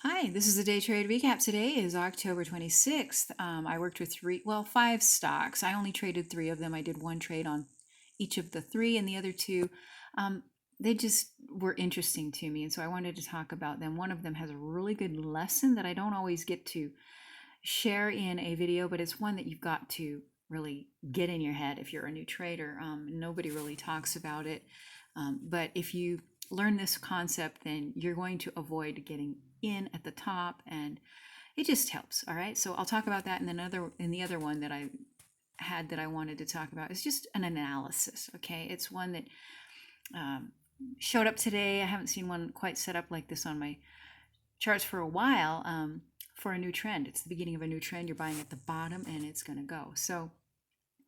Hi, this is the day trade recap. Today is October 26th. I worked with five stocks. I only traded three of them. I did one trade on each of the three, and the other two, um, they just were interesting to me. And so I wanted to talk about them. One of them has a really good lesson that I don't always get to share in a video, but it's one that you've got to really get in your head if you're a new trader. Nobody really talks about it. But if you learn this concept, then you're going to avoid getting in at the top, and it just helps. All right. So I'll talk about that. And then the other one that I had that I wanted to talk about is just an analysis. Okay. It's one that showed up today. I haven't seen one quite set up like this on my charts for a while. For a new trend. It's the beginning of a new trend. You're buying at the bottom and it's going to go. So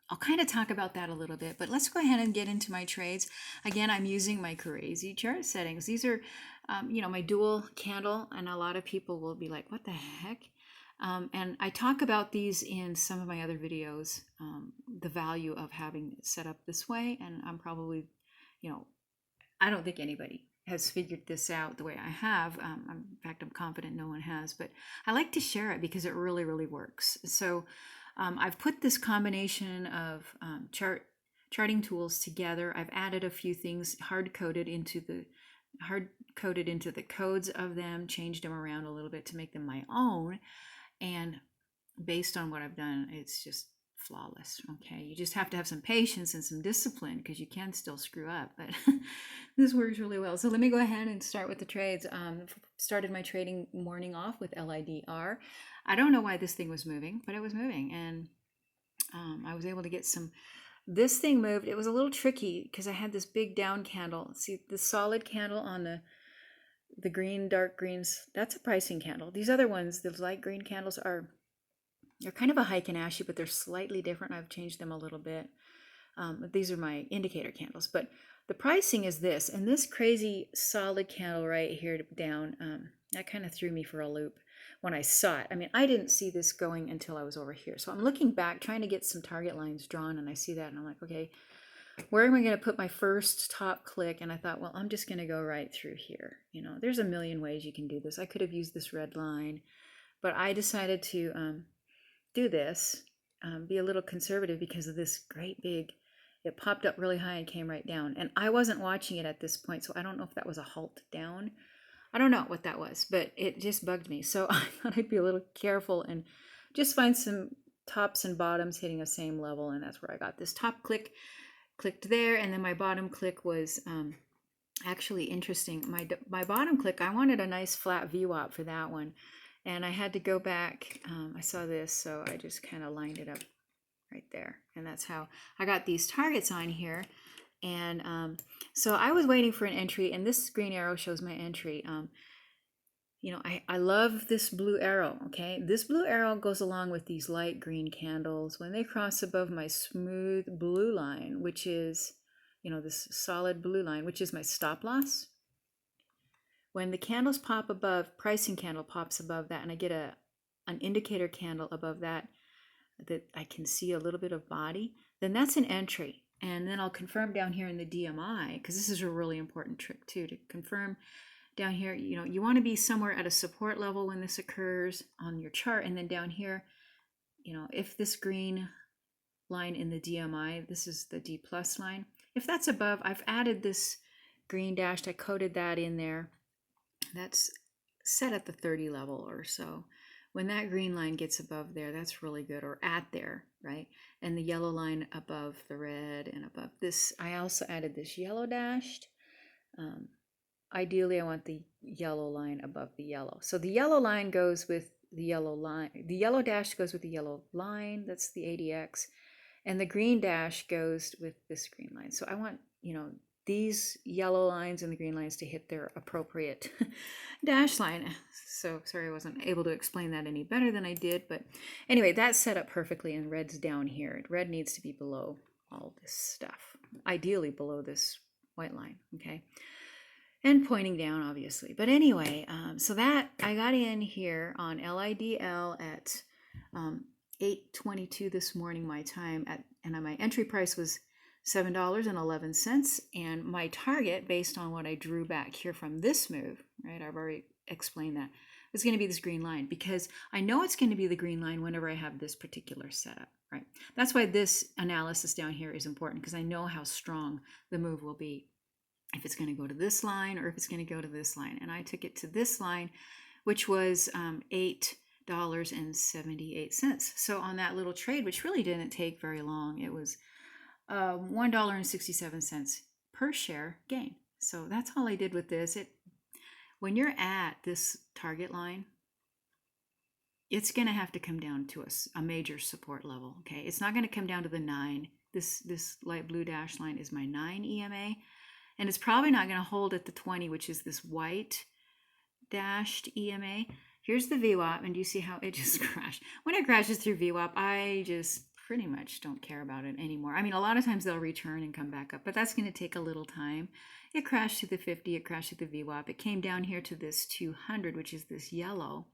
I'll kind of talk about that a little bit, but let's go ahead and get into my trades. Again, I'm using my crazy chart settings. These are, my dual candle, and a lot of people will be like, what the heck? And I talk about these in some of my other videos, the value of having it set up this way. And I'm probably, I don't think anybody has figured this out the way I have. In fact, I'm confident no one has, but I like to share it because it really, really works. So I've put this combination of charting tools together. I've added a few things hard-coded into the codes of them, changed them around a little bit to make them my own. And based on what I've done, it's just flawless. Okay, you just have to have some patience and some discipline because you can still screw up, but this works really well. So let me go ahead and start with the trades. Started my trading morning off with LIDR. I don't know why this thing was moving, but it was moving, and I was able to get some. This thing moved. It was a little tricky because I had this big down candle. See the solid candle on the green, dark greens, that's a pricing candle. These other ones, the light green candles, they're kind of a Heikin-Ashi, but they're slightly different. I've changed them a little bit. These are my indicator candles, but the pricing is this, and this crazy solid candle right here down, that kind of threw me for a loop when I saw it. I mean, I didn't see this going until I was over here. So I'm looking back, trying to get some target lines drawn, and I see that, and I'm like, okay, where am I going to put my first top click? And I thought, well, I'm just going to go right through here. There's a million ways you can do this. I could have used this red line, but I decided to do this, be a little conservative because of this great big, it popped up really high and came right down. And I wasn't watching it at this point, so I don't know if that was a halt down. I don't know what that was, but it just bugged me. So I thought I'd be a little careful and just find some tops and bottoms hitting the same level. And that's where I got this top clicked there. And then my bottom click was actually interesting. My bottom click, I wanted a nice flat VWAP for that one. And I had to go back. I saw this, so I just kind of lined it up right there. And that's how I got these targets on here. And so I was waiting for an entry, and this green arrow shows my entry. I love this blue arrow, okay? This blue arrow goes along with these light green candles. When they cross above my smooth blue line, which is, this solid blue line, which is my stop loss. When the candles pop above, pricing candle pops above that, and I get an indicator candle above that I can see a little bit of body, then that's an entry. And then I'll confirm down here in the DMI, because this is a really important trick too, to confirm down here, you want to be somewhere at a support level when this occurs on your chart. And then down here, if this green line in the DMI, this is the D plus line, if that's above, I've added this green dashed, I coded that in there. That's set at the 30 level or so. When that green line gets above there, that's really good, or at there, right? And the yellow line above the red and above this. I also added this yellow dashed. Ideally, I want the yellow line above the yellow. So the yellow line goes with the yellow line. The yellow dash goes with the yellow line. That's the ADX. And the green dash goes with this green line. So I want, these yellow lines and the green lines to hit their appropriate dash line. So sorry I wasn't able to explain that any better than I did. But anyway, that's set up perfectly, and red's down here. Red needs to be below all this stuff. Ideally below this white line, okay? And pointing down, obviously. But anyway, so that I got in here on LIDL at 8:22 this morning my time, and my entry price was $7.11, and my target, based on what I drew back here from this move, right? I've already explain that. It's going to be this green line because I know it's going to be the green line whenever I have this particular setup, right? That's why this analysis down here is important, because I know how strong the move will be, if it's going to go to this line or if it's going to go to this line. And I took it to this line, which was $8.78. So on that little trade, which really didn't take very long, it was $1.67 per share gain. So that's all I did with this. When you're at this target line, it's going to have to come down to a major support level. Okay, it's not going to come down to the 9. This light blue dash line is my 9 EMA, and it's probably not going to hold at the 20, which is this white dashed EMA. Here's the VWAP, and do you see how it just crashed? When it crashes through VWAP, I just pretty much don't care about it anymore. I mean, a lot of times they'll return and come back up, but that's going to take a little time. It crashed to the 50, it crashed to the VWAP. It came down here to this 200, which is this yellow.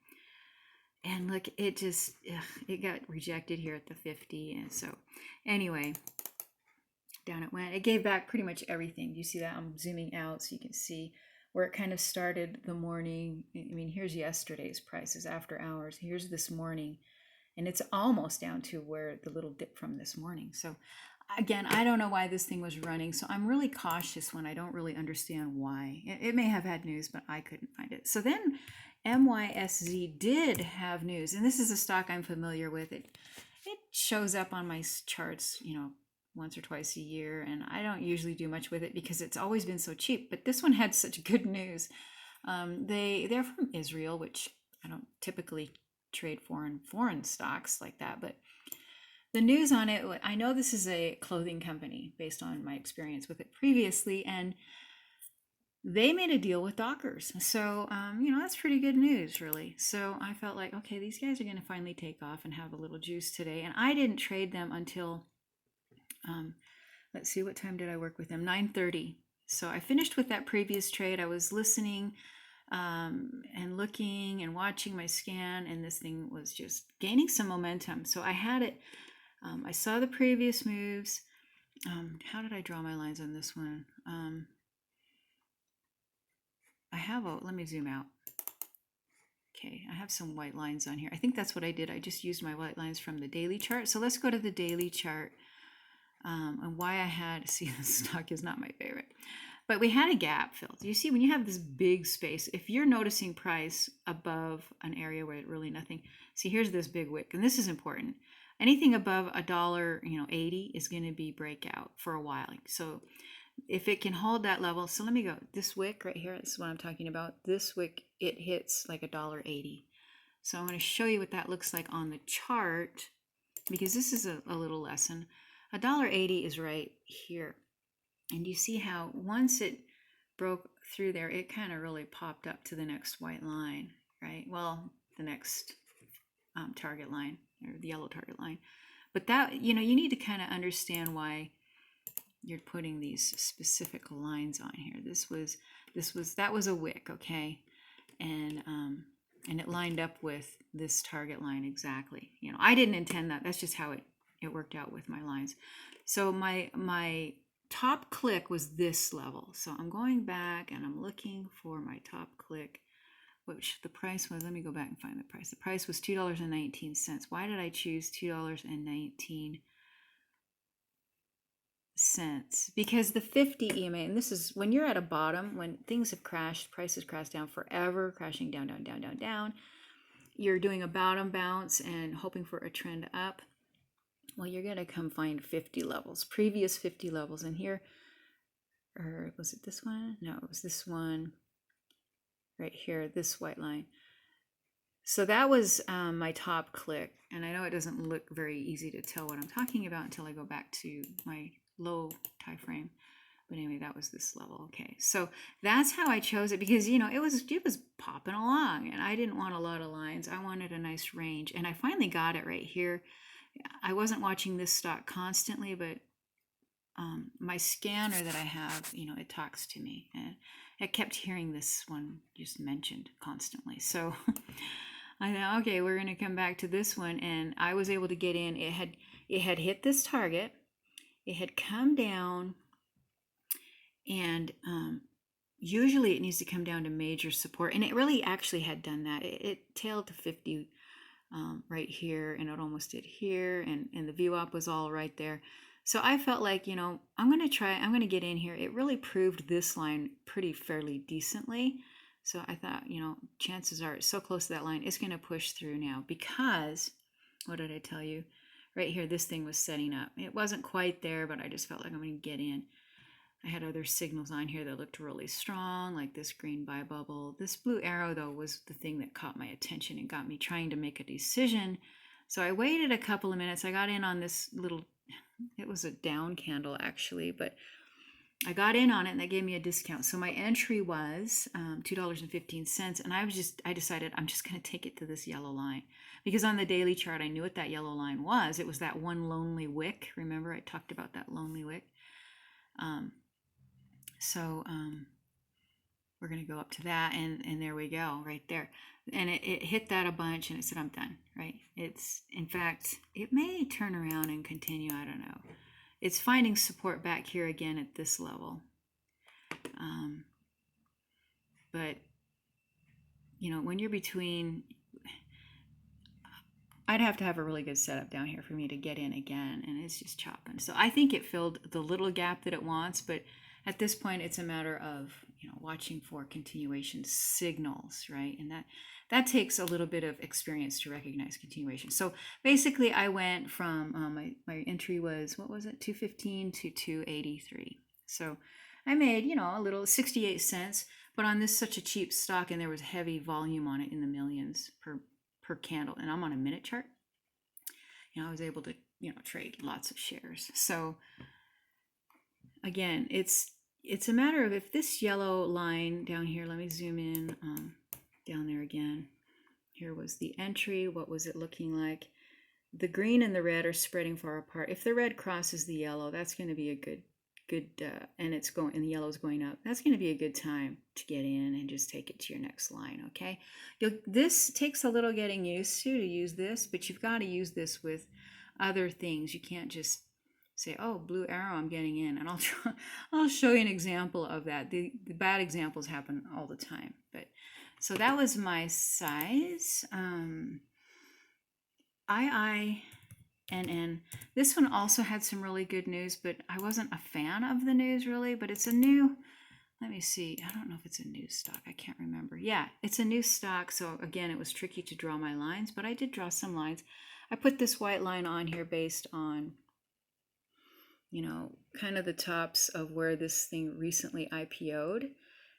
And look, it just, it got rejected here at the 50. And so anyway, down it went. It gave back pretty much everything. You see that? I'm zooming out so you can see where it kind of started the morning. I mean, here's yesterday's prices after hours. Here's this morning. And it's almost down to where the little dip from this morning. So again, I don't know why this thing was running. So I'm really cautious when I don't really understand why. It may have had news, but I couldn't find it. So then MYSZ did have news. And this is a stock I'm familiar with. It shows up on my charts, you know, once or twice a year. And I don't usually do much with it because it's always been so cheap. But this one had such good news. They're from Israel, which I don't typically trade foreign stocks like that, but the news on it, I know this is a clothing company based on my experience with it previously, and they made a deal with Dockers. So you know, that's pretty good news, really. So I felt like, okay, these guys are going to finally take off and have a little juice today. And I didn't trade them until let's see, what time did I work with them? 9:30. So I finished with that previous trade. I was listening and looking and watching my scan, and this thing was just gaining some momentum. So I had it, I saw the previous moves. How did I draw my lines on this one? Let me zoom out. Okay, I have some white lines on here. I think that's what I did. I just used my white lines from the daily chart. So let's go to the daily chart, and why I had, see, the stock is not my favorite. But we had a gap filled. You see, when you have this big space, if you're noticing price above an area where really nothing, see, here's this big wick, and this is important. Anything above $1.80 is going to be breakout for a while. So if it can hold that level, so let me go. This wick right here, this is what I'm talking about. This wick, it hits like $1.80. So I'm going to show you what that looks like on the chart, because this is a little lesson. $1.80 is right here. And you see how once it broke through there, it kind of really popped up to the next white line, right? Well, the next target line, or the yellow target line. But that, you know, you need to kind of understand why you're putting these specific lines on here. That was a wick, okay? And it lined up with this target line exactly. You know, I didn't intend that. That's just how it worked out with my lines. So my top click was this level. So I'm going back and I'm looking for my top click, which the price was, let me go back and find the price. The price was $2.19. Why did I choose $2.19? Because the 50 EMA, and this is when you're at a bottom, when things have crashed, prices crash down forever, crashing down, down, down, down, down. You're doing a bottom bounce and hoping for a trend up. Well, you're going to come find 50 levels, previous 50 levels. And here, or was it this one? No, it was this one right here, this white line. So that was my top click. And I know it doesn't look very easy to tell what I'm talking about until I go back to my low time frame. But anyway, that was this level. Okay, so that's how I chose it, because, you know, it was popping along and I didn't want a lot of lines. I wanted a nice range, and I finally got it right here. I wasn't watching this stock constantly, but my scanner that I have, you know, it talks to me, and I kept hearing this one just mentioned constantly. So I thought, okay, we're going to come back to this one, and I was able to get in. It had hit this target. It had come down, and usually it needs to come down to major support, and it really actually had done that. It tailed to 50 right here, and it almost did here, and the VWAP was all right there. So I felt like, I'm going to get in here. It really proved this line pretty fairly decently. So I thought, chances are it's so close to that line, it's going to push through now because, what did I tell you? Right here, this thing was setting up. It wasn't quite there, but I just felt like I'm going to get in. I had other signals on here that looked really strong, like this green buy bubble. This blue arrow, though, was the thing that caught my attention and got me trying to make a decision. So I waited a couple of minutes. I got in on this little, it was a down candle actually, but I got in on it and they gave me a discount. So my entry was $2.15. And I decided I'm just going to take it to this yellow line because on the daily chart, I knew what that yellow line was. It was that one lonely wick. Remember, I talked about that lonely wick. So we're going to go up to that, and there we go, right there. And it hit that a bunch, and it said, I'm done, right? In fact, it may turn around and continue, I don't know. It's finding support back here again at this level. But, when you're between, I'd have to have a really good setup down here for me to get in again, and it's just chopping. So I think it filled the little gap that it wants, but at this point, it's a matter of watching for continuation signals, right? And that takes a little bit of experience to recognize continuation. So basically, I went from my entry was, what was it, 215 to 283. So I made a little 68 cents, but on this such a cheap stock, and there was heavy volume on it in the millions per candle, and I'm on a minute chart. I was able to trade lots of shares. So again, it's a matter of if this yellow line down here, let me zoom in down there again. Here was the entry. What was it looking like? The green and the red are spreading far apart. If the red crosses the yellow, that's going to be a good, and the yellow is going up. That's going to be a good time to get in and just take it to your next line, okay? This takes a little getting used to use this, but you've got to use this with other things. You can't just say, oh, blue arrow, I'm getting in. And I'll show you an example of that. The bad examples happen all the time. But so that was my size. IINN. This one also had some really good news, but I wasn't a fan of the news really, but it's a new, let me see. I don't know if it's a new stock. I can't remember. Yeah, it's a new stock. So again, it was tricky to draw my lines, but I did draw some lines. I put this white line on here based on kind of the tops of where this thing recently IPO'd.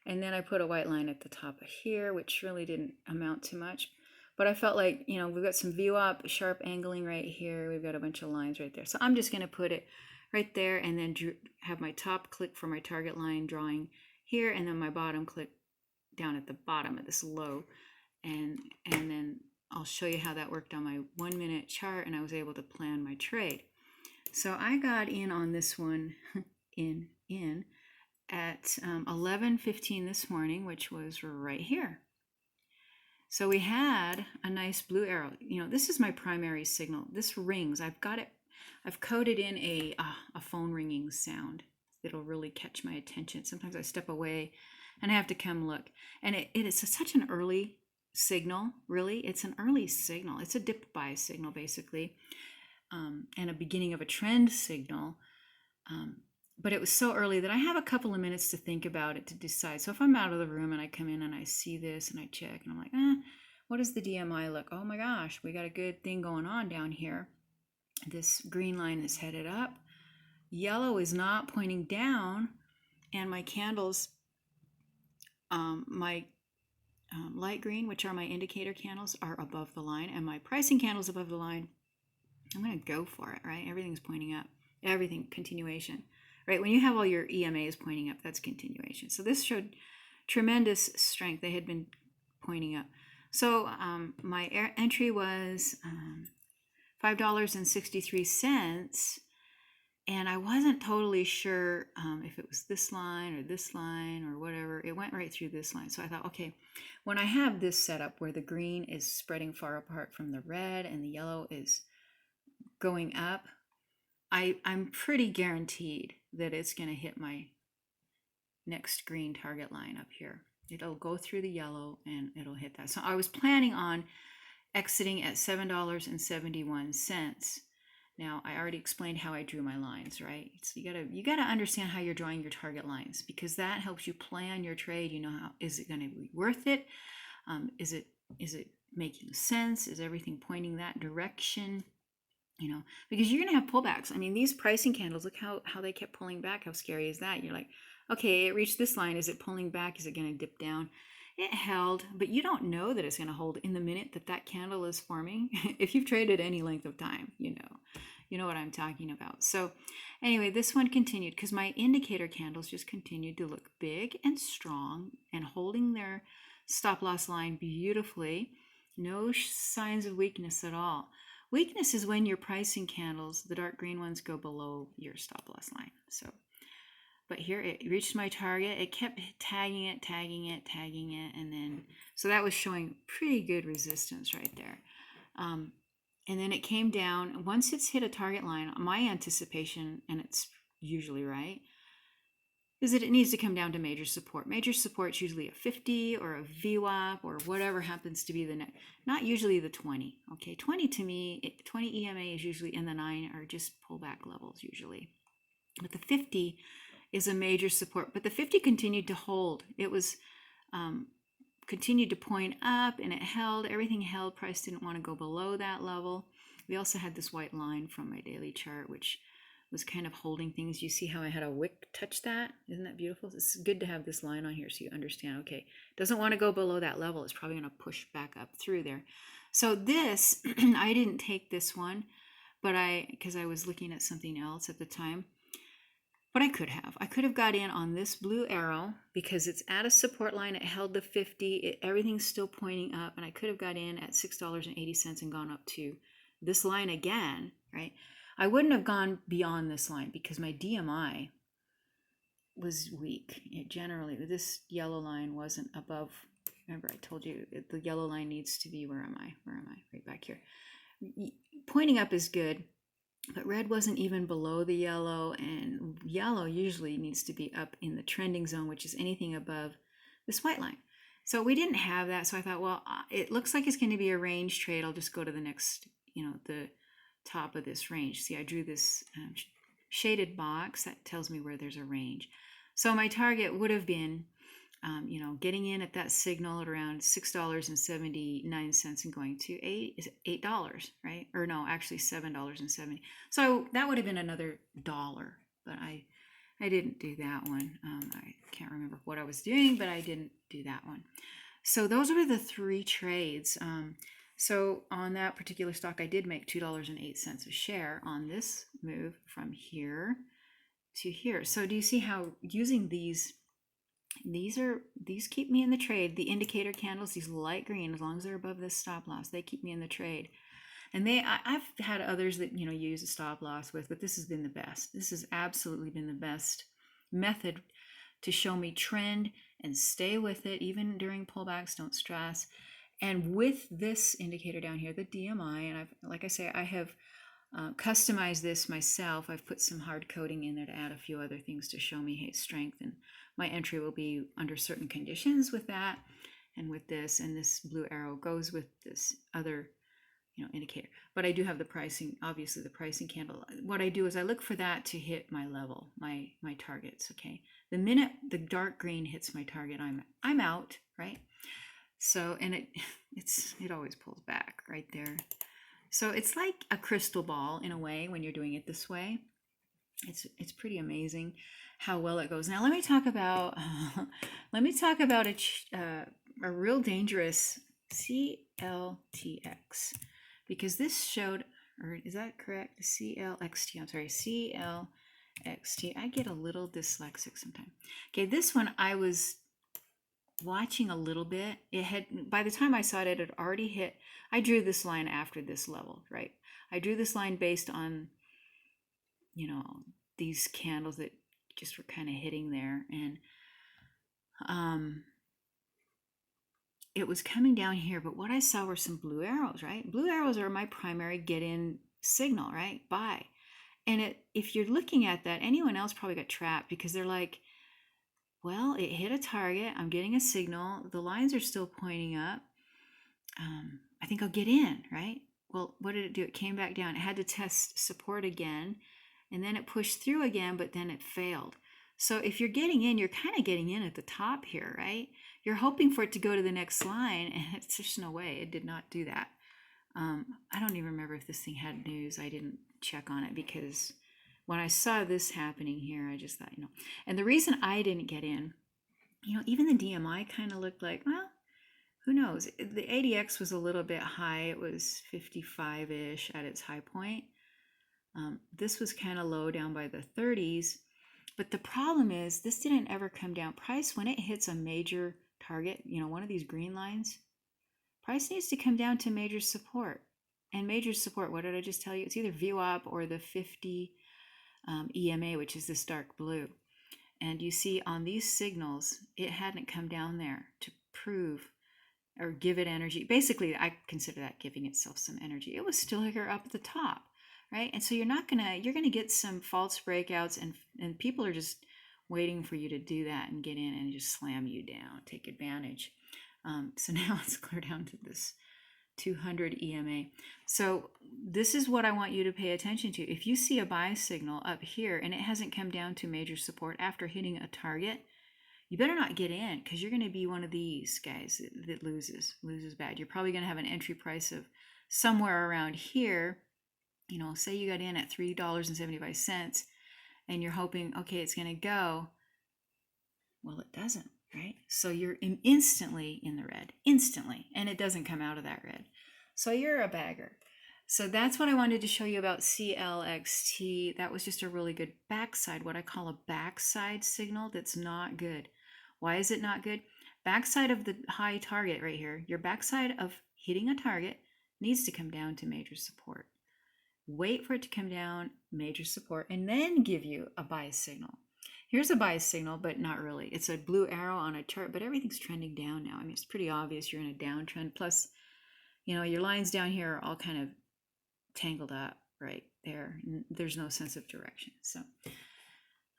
And then I put a white line at the top of here, which really didn't amount to much. But I felt like, we've got some VWAP, sharp angling right here. We've got a bunch of lines right there. So I'm just going to put it right there and then have my top click for my target line drawing here, and then my bottom click down at the bottom of this low. And then I'll show you how that worked on my 1 minute chart, and I was able to plan my trade. So I got in on this one at 11:15 this morning, which was right here. So we had a nice blue arrow. This is my primary signal. This rings. I've coded in a phone ringing sound that'll really catch my attention. Sometimes I step away and I have to come look. And it is such an early signal, really. It's an early signal. It's a dip buy signal, basically. And a beginning of a trend signal. But it was so early that I have a couple of minutes to think about it to decide. So if I'm out of the room and I come in and I see this and I check and I'm like, what does the DMI look? Oh my gosh, we got a good thing going on down here. This green line is headed up. Yellow is not pointing down. And my candles, my light green, which are my indicator candles, are above the line. And my pricing candles above the line. I'm going to go for it, right? Everything's pointing up. Everything, continuation, right? When you have all your EMAs pointing up, that's continuation. So this showed tremendous strength. They had been pointing up. So my entry was $5.63. And I wasn't totally sure if it was this line or whatever. It went right through this line. So I thought, okay, when I have this setup where the green is spreading far apart from the red and the yellow is going up, I'm pretty guaranteed that it's going to hit my next green target line up here. It'll go through the yellow and it'll hit that. So I was planning on exiting at $7.71. Now, I already explained how I drew my lines, right? So you gotta understand how you're drawing your target lines, because that helps you plan your trade. You know, how is it going to be worth it? Is it making sense? Is everything pointing that direction? You know, because you're going to have pullbacks. I mean, these pricing candles, look how they kept pulling back. How scary is that? You're like, okay, it reached this line. Is it pulling back? Is it going to dip down? It held, but you don't know that it's going to hold in the minute that that candle is forming. If you've traded any length of time, you know what I'm talking about. So anyway, this one continued because my indicator candles just continued to look big and strong and holding their stop loss line beautifully. No signs of weakness at all. Weakness is when your pricing candles, the dark green ones, go below your stop loss line. So, but here it reached my target. It kept tagging it, and then, so that was showing pretty good resistance right there. And then it came down. Once it's hit a target line, my anticipation, and it's usually right, is that it needs to come down to major support. Major support's usually a 50 or a VWAP or whatever happens to be the next, not usually the 20. Okay, 20 to me, 20 EMA is usually in the 9 or just pullback levels usually. But the 50 is a major support. But the 50 continued to hold. It was continued to point up and it held. Everything held. Price didn't want to go below that level. We also had this white line from my daily chart, which was kind of holding things. You see how I had a wick touch that? Isn't that beautiful? It's good to have this line on here so you understand, okay, doesn't want to go below that level. It's probably going to push back up through there. So this, I didn't take this one, but because I was looking at something else at the time, but I could have got in on this blue arrow because it's at a support line. It held the 50, everything's still pointing up, and I could have got in at $6.80 and gone up to this line again, right? I wouldn't have gone beyond this line because my DMI was weak. It generally, this yellow line wasn't above. Remember, I told you the yellow line needs to be, where am I? Right back here. Pointing up is good, but red wasn't even below the yellow, and yellow usually needs to be up in the trending zone, which is anything above this white line. So we didn't have that. So I thought, well, it looks like it's going to be a range trade. I'll just go to the next, the top of this range. See, I drew this shaded box that tells me where there's a range. So my target would have been, getting in at that signal at around $6.79 and going to $8, right? Or no, actually $7.70. So that would have been another dollar, but I didn't do that one. I can't remember what I was doing, but I didn't do that one. So those were the three trades. So on that particular stock, I did make $2.08 a share on this move from here to here. So do you see how using these keep me in the trade? The indicator candles, these light green, as long as they're above this stop loss, they keep me in the trade. And I've had others that, use a stop loss with, but this has been the best. This has absolutely been the best method to show me trend and stay with it, even during pullbacks, don't stress. And with this indicator down here, the DMI, and I have customized this myself. I've put some hard coding in there to add a few other things to show me, hey, strength, and my entry will be under certain conditions with that and with this, and this blue arrow goes with this other indicator. But I do have the pricing, obviously the pricing candle. What I do is I look for that to hit my level, my targets. Okay, the minute the dark green hits my target, I'm out, right? So, and it always pulls back right there. So it's like a crystal ball in a way when you're doing it this way. It's pretty amazing how well it goes. Now let me talk about a real dangerous CLTX, because this showed, or is that correct? CLXT. I'm sorry, CLXT. I get a little dyslexic sometimes. Okay, this one I was watching a little bit. It had, by the time I saw it, it had already hit. I drew this line after this level, right? I drew this line based on, these candles that just were kind of hitting there, and it was coming down here. But what I saw were some blue arrows, right? Blue arrows are my primary get-in signal, right? Buy. And if you're looking at that, anyone else probably got trapped because they're like, Well, it hit a target. I'm getting a signal. The lines are still pointing up. I think I'll get in, right? Well, what did it do? It came back down. It had to test support again, and then it pushed through again, but then it failed. So if you're getting in, you're kind of getting in at the top here, right? You're hoping for it to go to the next line, and it's just no way. It did not do that. I don't even remember if this thing had news. I didn't check on it because when I saw this happening here, I just thought, And the reason I didn't get in, even the DMI kind of looked like, well, who knows? The ADX was a little bit high. It was 55-ish at its high point. This was kind of low down by the 30s. But the problem is this didn't ever come down. Price, when it hits a major target, one of these green lines, price needs to come down to major support. And major support, what did I just tell you? It's either VWAP or the 50 EMA, which is this dark blue. And you see on these signals, it hadn't come down there to prove or give it energy. Basically, I consider that giving itself some energy. It was still here up at the top, right? And so you're gonna get some false breakouts, and people are just waiting for you to do that and get in and just slam you down, take advantage. So now let's clear down to this 200 EMA. So this is what I want you to pay attention to. If you see a buy signal up here and it hasn't come down to major support after hitting a target, you better not get in, because you're going to be one of these guys that loses bad. You're probably going to have an entry price of somewhere around here. Say you got in at $3.75 and you're hoping, okay, it's going to go. Well, it doesn't, right? So you're instantly in the red, instantly, and it doesn't come out of that red. So you're a bagger. So that's what I wanted to show you about clxt. That was just a really good backside, what I call a backside signal that's not good. Why is it not good? Backside of the high target right here, your backside of hitting a target needs to come down to major support. Wait for it to come down, major support, and then give you a buy signal. Here's a buy signal, but not really. It's a blue arrow on a chart, but everything's trending down now. I mean, it's pretty obvious you're in a downtrend. Plus, your lines down here are all kind of tangled up right there. There's no sense of direction. So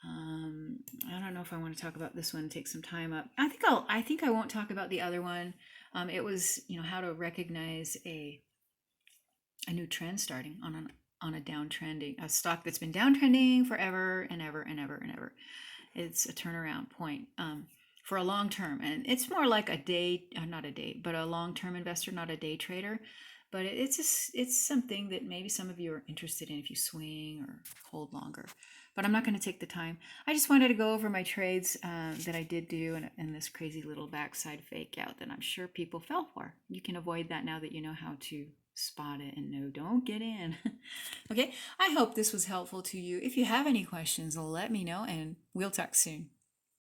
I don't know if I want to talk about this one, take some time up. I think I won't talk about the other one. It was, how to recognize a new trend starting on a downtrending, a stock that's been downtrending forever and ever and ever and ever. It's a turnaround point for a long term, and it's more like a day, not a day, but a long-term investor, not a day trader. But it's something that maybe some of you are interested in if you swing or hold longer. But I'm not going to take the time. I just wanted to go over my trades that I did do in this crazy little backside fake out that I'm sure people fell for. You can avoid that now that you know how to spot it and know, don't get in. Okay, I hope this was helpful to you. If you have any questions, let me know and we'll talk soon.